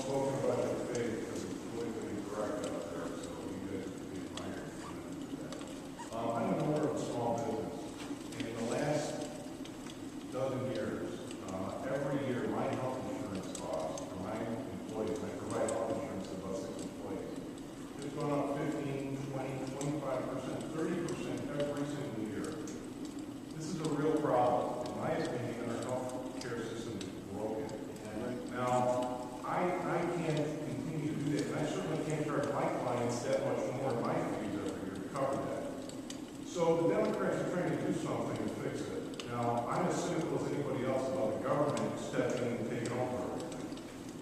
spoken about your faith is politically correct out there, so you guys would be admired for that. I'm an owner of a small business, and in the last dozen years, every year my health insurance costs for my employees, I provide health insurance to about 6 employees, it's gone up 15, 20, 25%, 30% every single year. This is a real problem. In my opinion, our health care system is broken. Now, I can't continue to do that, and I certainly can't charge my clients that much more in my fees every year to cover that. So the Democrats are trying to do something to fix it. Now, I'm as cynical as anybody else about the government stepping in and taking over everything.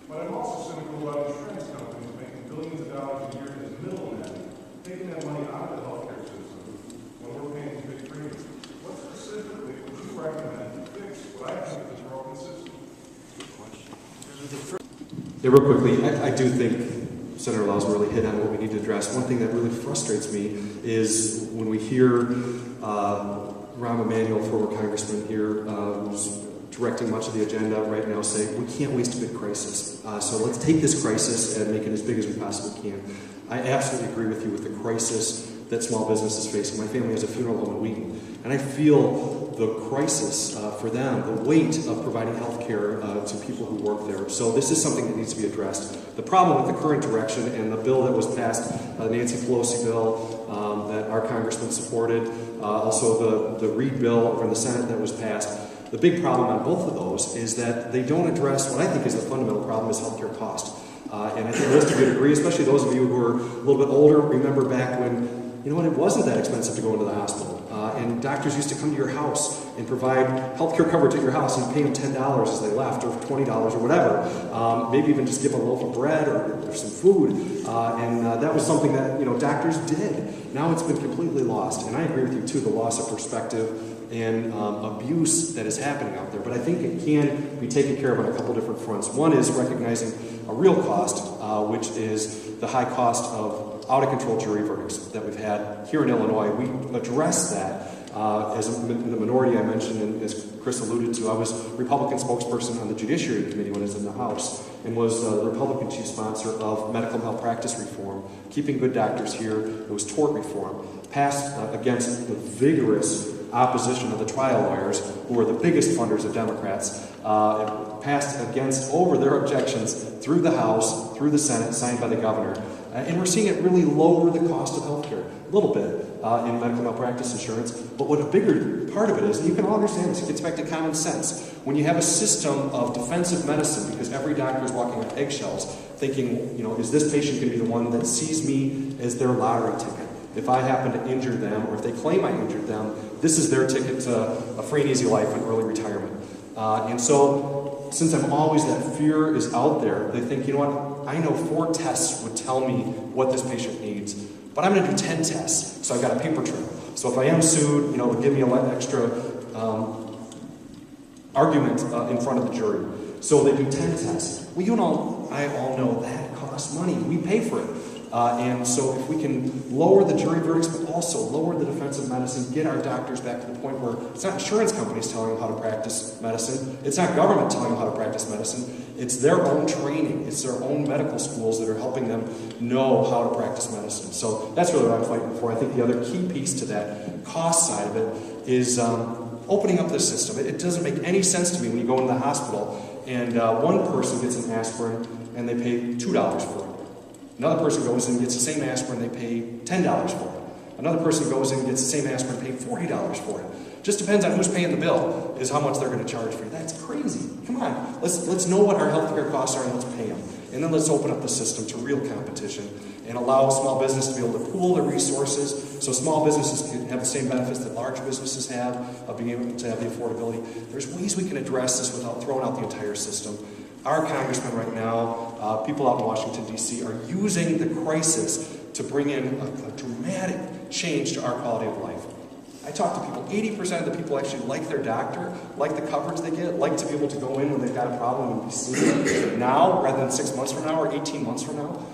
But I'm also cynical about insurance companies making billions of dollars a year as middlemen, taking that money out of the healthcare system when we're paying these big premiums. What specifically would you recommend to fix what I think is a broken system? Yeah, real quickly, I do think Senator Law's really hit on what we need to address. One thing that really frustrates me is when we hear Rahm Emanuel, former congressman here, who's directing much of the agenda right now, say, we can't waste a good crisis. So let's take this crisis and make it as big as we possibly can. I absolutely agree with you with the crisis that small business is facing. My family has a funeral home in Wheaton, and I feel the crisis for them, the weight of providing health care to people who work there. So this is something that needs to be addressed. The problem with the current direction and the bill that was passed, the Nancy Pelosi bill that our congressman supported, also the Reid bill over in the Senate that was passed, the big problem on both of those is that they don't address what I think is the fundamental problem is healthcare cost. And I think most of you would agree, especially those of you who are a little bit older, remember back when, you know what, it wasn't that expensive to go into the hospital. And doctors used to come to your house and provide healthcare coverage at your house and pay them $10 as they left, or $20 or whatever. Maybe even just give them a loaf of bread or some food. And that was something that, you know, doctors did. Now it's been completely lost. And I agree with you too, the loss of perspective and abuse that is happening out there. But I think it can be taken care of on a couple different fronts. One is recognizing a real cost, which is the high cost of out-of-control jury verdicts that we've had here in Illinois. We address that as in the minority I mentioned, and as Chris alluded to, I was Republican spokesperson on the Judiciary Committee when I was in the House, and was the Republican chief sponsor of medical malpractice reform, keeping good doctors here. It was tort reform, passed against the vigorous opposition of the trial lawyers, who were the biggest funders of Democrats. It passed against over their objections through the House, through the Senate, signed by the governor. And we're seeing it really lower the cost of health care, a little bit in medical malpractice insurance. But what a bigger part of it is, and you can all understand this, it gets back to common sense. When you have a system of defensive medicine, because every doctor is walking on eggshells, thinking, you know, is this patient going to be the one that sees me as their lottery ticket? If I happen to injure them, or if they claim I injured them, this is their ticket to a free and easy life and early retirement. And so, since I'm always, that fear is out there, they think, you know what, I know 4 tests would tell me what this patient needs, but I'm going to do 10 tests, so I've got a paper trail. So if I am sued, you know, it'll give me an extra argument in front of the jury. So they do 10 tests. Well, you know, I all know that costs money. We pay for it. And so if we can lower the jury verdicts, but also lower the defensive medicine, get our doctors back to the point where it's not insurance companies telling them how to practice medicine, it's not government telling them how to practice medicine, it's their own training, it's their own medical schools that are helping them know how to practice medicine. So that's really what I'm fighting for. I think the other key piece to that cost side of it is opening up the system. It doesn't make any sense to me when you go into the hospital and one person gets an aspirin and they pay $2 for it. Another person goes in and gets the same aspirin, they pay $10 for it. Another person goes in and gets the same aspirin, pay $40 for it. Just depends on who's paying the bill, is how much they're going to charge for you. That's crazy. Come on, let's know what our healthcare costs are and let's pay them. And then let's open up the system to real competition and allow small business to be able to pool their resources so small businesses can have the same benefits that large businesses have of being able to have the affordability. There's ways we can address this without throwing out the entire system. Our congressmen right now, people out in Washington, D.C., are using the crisis to bring in a dramatic change to our quality of life. I talk to people, 80% of the people actually like their doctor, like the coverage they get, like to be able to go in when they've got a problem and be seen now rather than 6 months from now or 18 months from now.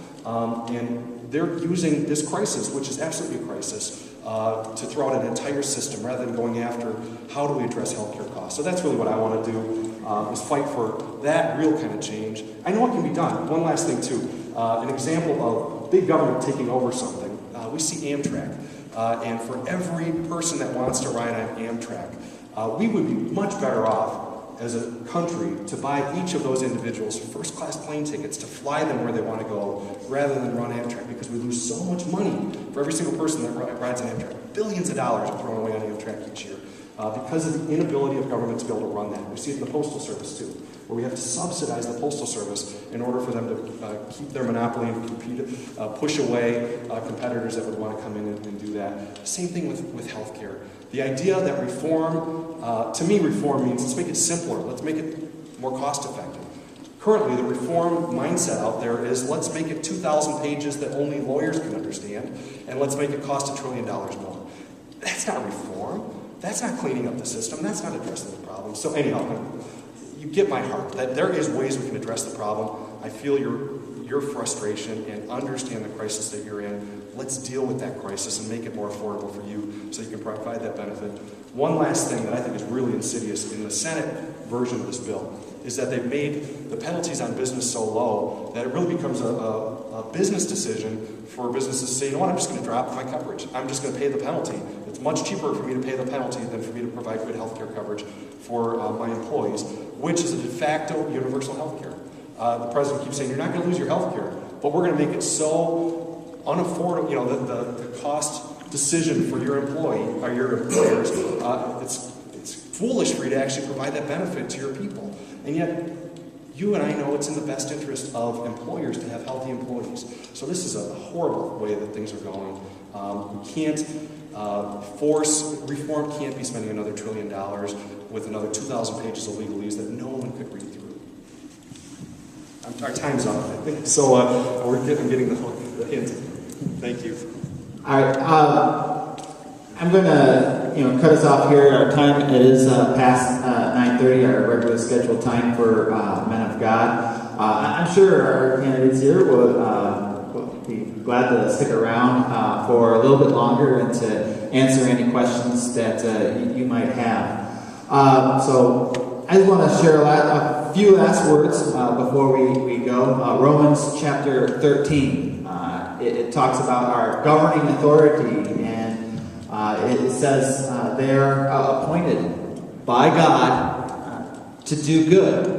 And they're using this crisis, which is absolutely a crisis, to throw out an entire system rather than going after how do we address healthcare costs. So that's really what I want to do. is fight for that real kind of change. I know it can be done. One last thing, too. An example of big government taking over something. We see Amtrak. And for every person that wants to ride on Amtrak, we would be much better off as a country to buy each of those individuals first-class plane tickets to fly them where they want to go rather than run Amtrak, because we lose so much money for every single person that rides on Amtrak. Billions of dollars are thrown away on Amtrak each year because of the inability of government to be able to run that. We see it in the Postal Service, too, where we have to subsidize the Postal Service in order for them to keep their monopoly and compete, push away competitors that would want to come in and do that. Same thing with healthcare. The idea that reform, to me, reform means let's make it simpler, let's make it more cost-effective. Currently, the reform mindset out there is let's make it 2,000 pages that only lawyers can understand, and let's make it cost $1 trillion more. That's not reform. That's not cleaning up the system. That's not addressing the problem. So anyhow, you get my heart, that there is ways we can address the problem. I feel your frustration and understand the crisis that you're in. Let's deal with that crisis and make it more affordable for you so you can provide that benefit. One last thing that I think is really insidious in the Senate version of this bill is that they've made the penalties on business so low that it really becomes a business decision for businesses to say, you know what, I'm just going to drop my coverage. I'm just going to pay the penalty. It's much cheaper for me to pay the penalty than for me to provide good health care coverage for my employees, which is a de facto universal health care. The president keeps saying, you're not going to lose your health care, but we're going to make it so unaffordable, the cost decision for your employee or your employers, it's foolish for you to actually provide that benefit to your people. And yet, you and I know it's in the best interest of employers to have healthy employees. So this is a horrible way that things are going. We can't reform can't be spending another $1 trillion with another 2,000 pages of legalese that no one could read through. Our time's up, I think. So I'm getting the hint. Thank you. All right. I'm going to cut us off here. Our time is past 9:30, our regular scheduled time for Men of God. I'm sure our candidates here will be glad to stick around for a little bit longer and to answer any questions that you might have. So I just want to share a few last words before we go. Romans chapter 13. It talks about our governing authority, and it says they're appointed by God to do good.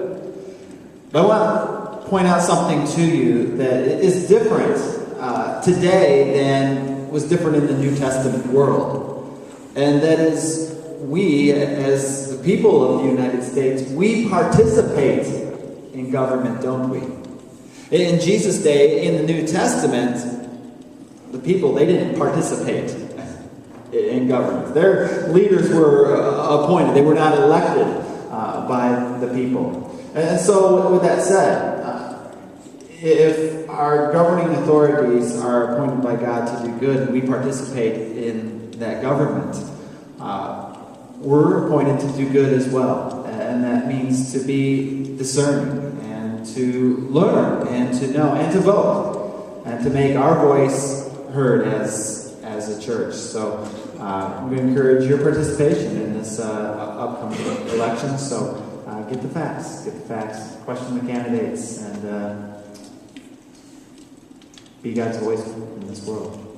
But I want to point out something to you that is different today than was different in the New Testament world. And that is, we, as the people of the United States, we participate in government, don't we? In Jesus' day, in the New Testament, the people, they didn't participate in government. Their leaders were appointed. They were not elected by the people. And so, with that said, if our governing authorities are appointed by God to do good, and we participate in that government, we're appointed to do good as well. And that means to be discerning, and to learn, and to know, and to vote, and to make our voice heard as a church. So I'm going to encourage your participation in this upcoming election. So get the facts, question the candidates, and be God's voice in this world.